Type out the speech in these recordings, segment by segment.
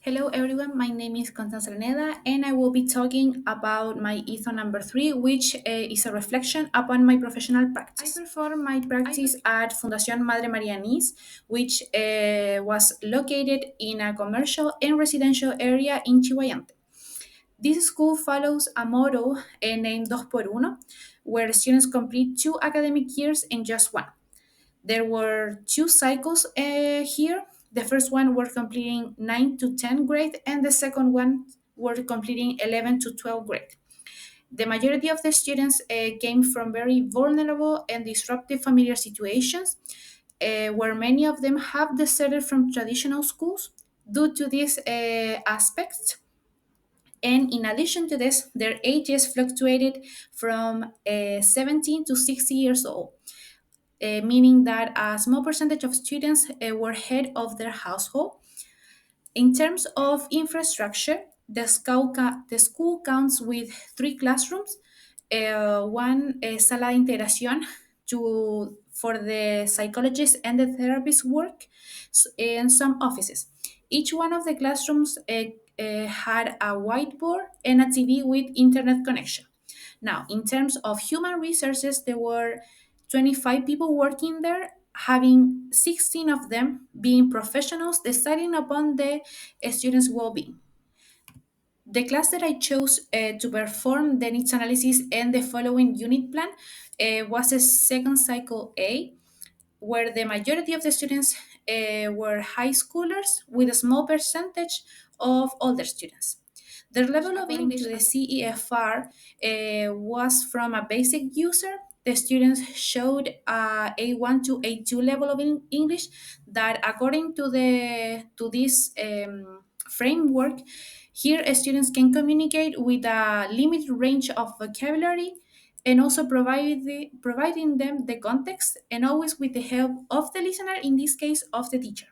Hello everyone, my name is Constanza Araneda and I will be talking about my HITO number 3, which is a reflection upon my professional practice. I perform my practice at Fundación Madre María Nis, which was located in a commercial and residential area in Chihuayante. This school follows a motto named Dos por Uno, where students complete 2 academic years in just one. There were 2 cycles here. The first one were completing 9 to 10 grade, and the second one were completing 11 to 12 grade. The majority of the students came from very vulnerable and disruptive familiar situations, where many of them have deserted from traditional schools due to these aspects. And in addition to this, their ages fluctuated from 17 to 60 years old, meaning that a small percentage of students were head of their household. In terms of infrastructure, the school counts with 3 classrooms, one sala de integración for the psychologists and the therapists work, and some offices. Each one of the classrooms had a whiteboard and a TV with internet connection. Now, in terms of human resources, there were 25 people working there, having 16 of them being professionals deciding upon the students' well being. The class that I chose to perform the needs analysis and the following unit plan was a second cycle A, where the majority of the students were high schoolers with a small percentage of older students. Their level of English to the CEFR was from a basic user. The students showed a A1 to A2 level of English that, according to this framework, here students can communicate with a limited range of vocabulary and also providing them the context and always with the help of the listener, in this case of the teacher.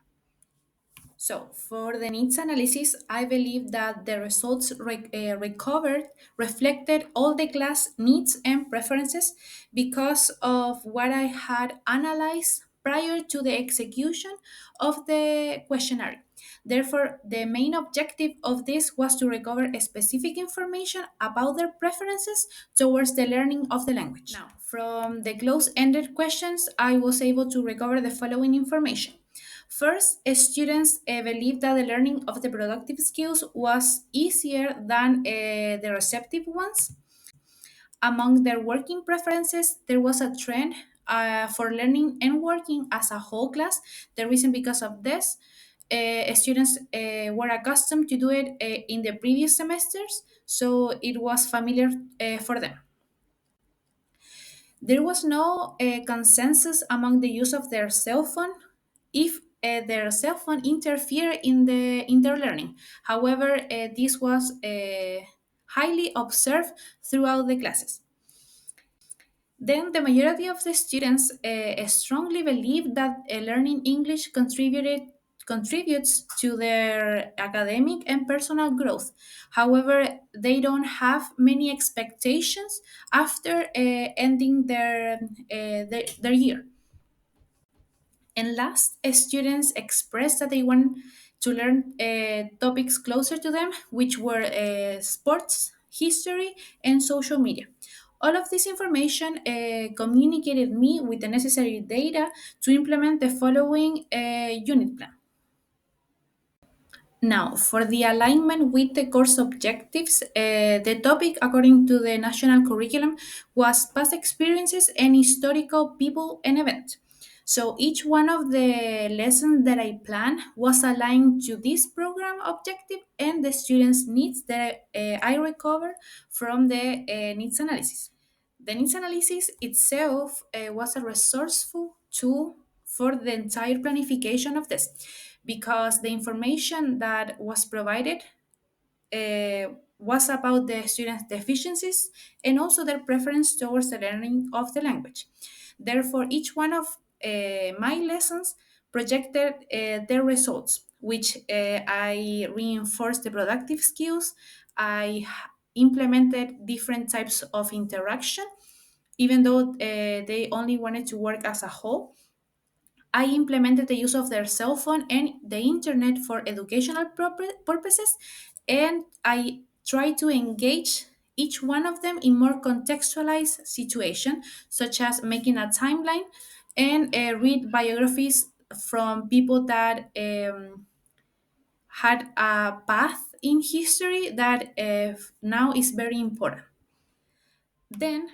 So, for the needs analysis, I believe that the results recovered reflected all the class needs and preferences because of what I had analyzed prior to the execution of the questionnaire. Therefore, the main objective of this was to recover specific information about their preferences towards the learning of the language. Now, from the close ended questions, I was able to recover the following information. First, students believed that the learning of the productive skills was easier than the receptive ones. Among their working preferences, there was a trend for learning and working as a whole class. The reason because of this, students were accustomed to do it in the previous semesters, so it was familiar for them. There was no consensus among the use of their cell phone if their cell phone interfered in their learning. However, this was highly observed throughout the classes. Then the majority of the students strongly believe that learning English contributes to their academic and personal growth. However, they don't have many expectations after ending their year. And last, students expressed that they want to learn topics closer to them, which were sports, history, and social media. All of this information communicated me with the necessary data to implement the following unit plan. Now, for the alignment with the course objectives, the topic, according to the national curriculum, was past experiences and historical people and events. So each one of the lessons that I planned was aligned to this program objective and the students' needs that I recovered from the needs analysis. The needs analysis itself was a resourceful tool for the entire planification of this because the information that was provided was about the students' deficiencies and also their preference towards the learning of the language. Therefore, each one of my lessons projected their results, which I reinforced the productive skills. I implemented different types of interaction, even though they only wanted to work as a whole. I implemented the use of their cell phone and the internet for educational purposes, and I try to engage each one of them in more contextualized situation, such as making a timeline and read biographies from people that had a path in history that now is very important. Then,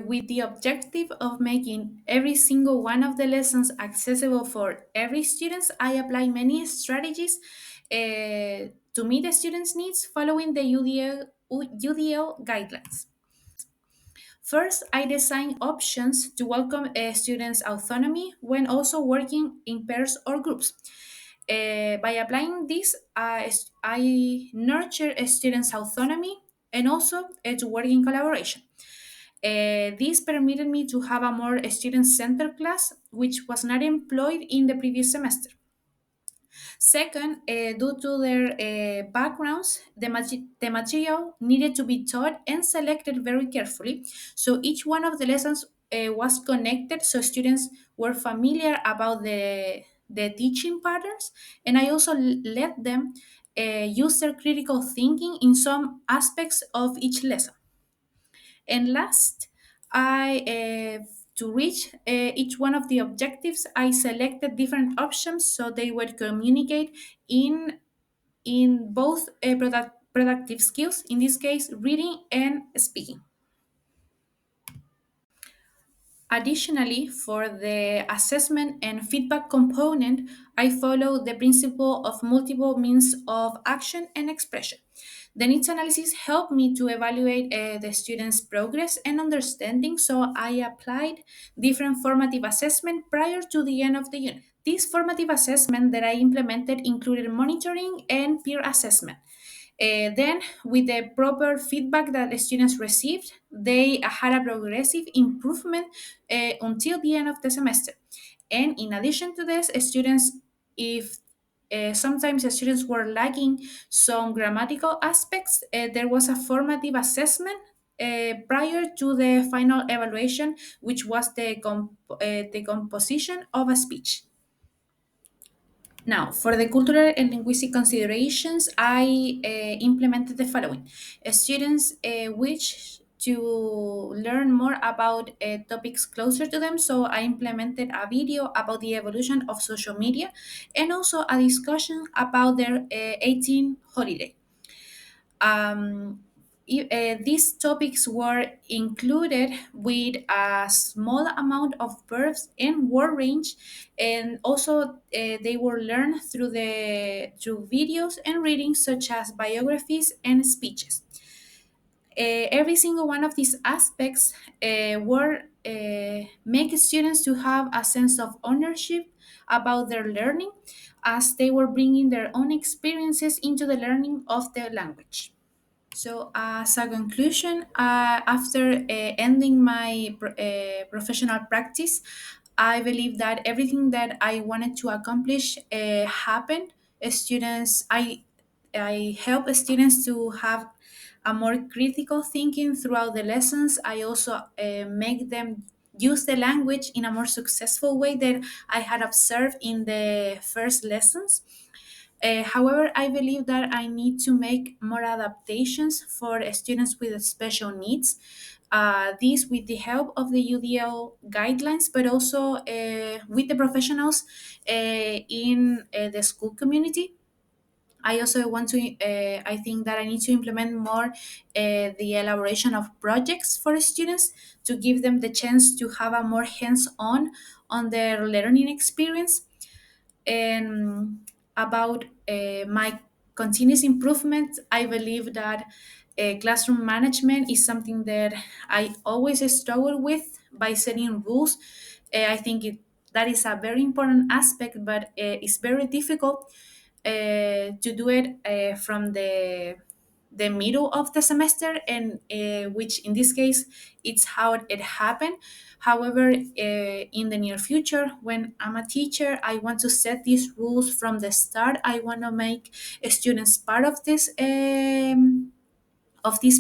with the objective of making every single one of the lessons accessible for every student, I apply many strategies to meet the students' needs following the UDL guidelines. First, I design options to welcome a student's autonomy when also working in pairs or groups. By applying this, I nurture a student's autonomy and also to work in collaboration. This permitted me to have a more student-centered class, which was not employed in the previous semester. Second, due to their backgrounds, the material needed to be taught and selected very carefully. So each one of the lessons was connected, so students were familiar about the teaching patterns, and I also let them use their critical thinking in some aspects of each lesson. And last, I to reach each one of the objectives, I selected different options so they would communicate in both productive skills, in this case, reading and speaking. Additionally, for the assessment and feedback component, I follow the principle of multiple means of action and expression. The needs analysis helped me to evaluate the students' progress and understanding, so I applied different formative assessment prior to the end of the unit. This formative assessment that I implemented included monitoring and peer assessment. Then, with the proper feedback that the students received, they had a progressive improvement until the end of the semester. And in addition to this, students, if sometimes the students were lacking some grammatical aspects, there was a formative assessment prior to the final evaluation, which was the composition of a speech. Now, for the cultural and linguistic considerations, I implemented the following. Students wish to learn more about topics closer to them, so I implemented a video about the evolution of social media and also a discussion about their 18 holiday. These topics were included with a small amount of verbs and word range, and also they were learned through videos and readings such as biographies and speeches. Every single one of these aspects were make students to have a sense of ownership about their learning, as they were bringing their own experiences into the learning of the language. So, as a conclusion, after ending my professional practice, I believe that everything that I wanted to accomplish happened. I help students to have a more critical thinking throughout the lessons. I also make them use the language in a more successful way that I had observed in the first lessons. However, I believe that I need to make more adaptations for students with special needs. This with the help of the UDL guidelines, but also with the professionals in the school community. I also want to, I think that I need to implement more the elaboration of projects for students to give them the chance to have a more hands on their learning experience. And about my continuous improvement, I believe that classroom management is something that I always struggle with by setting rules. I think that is a very important aspect, but it's very difficult to do it from the middle of the semester, and which in this case it's how it happened. However, in the near future, when I'm a teacher, I want to set these rules from the start. I want to make students part of this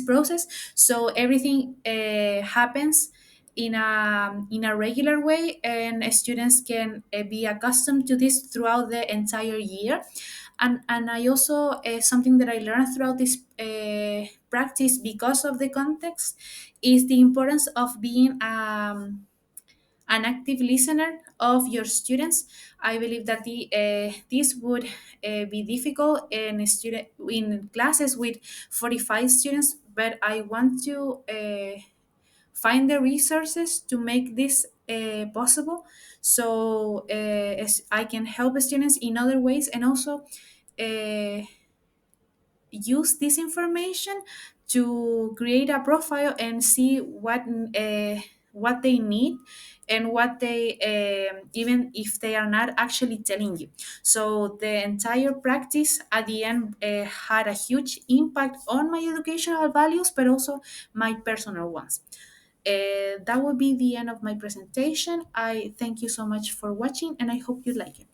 process, so everything happens in a regular way, and students can be accustomed to this throughout the entire year. And I also, something that I learned throughout this practice because of the context, is the importance of being an active listener of your students. I believe that this would be difficult in classes with 45 students, but I want to find the resources to make this possible, so as I can help students in other ways, and also uh, use this information to create a profile and see what they need, and what they, even if they are not actually telling you. So the entire practice at the end had a huge impact on my educational values, but also my personal ones. That would be the end of my presentation. I thank you so much for watching, and I hope you like it.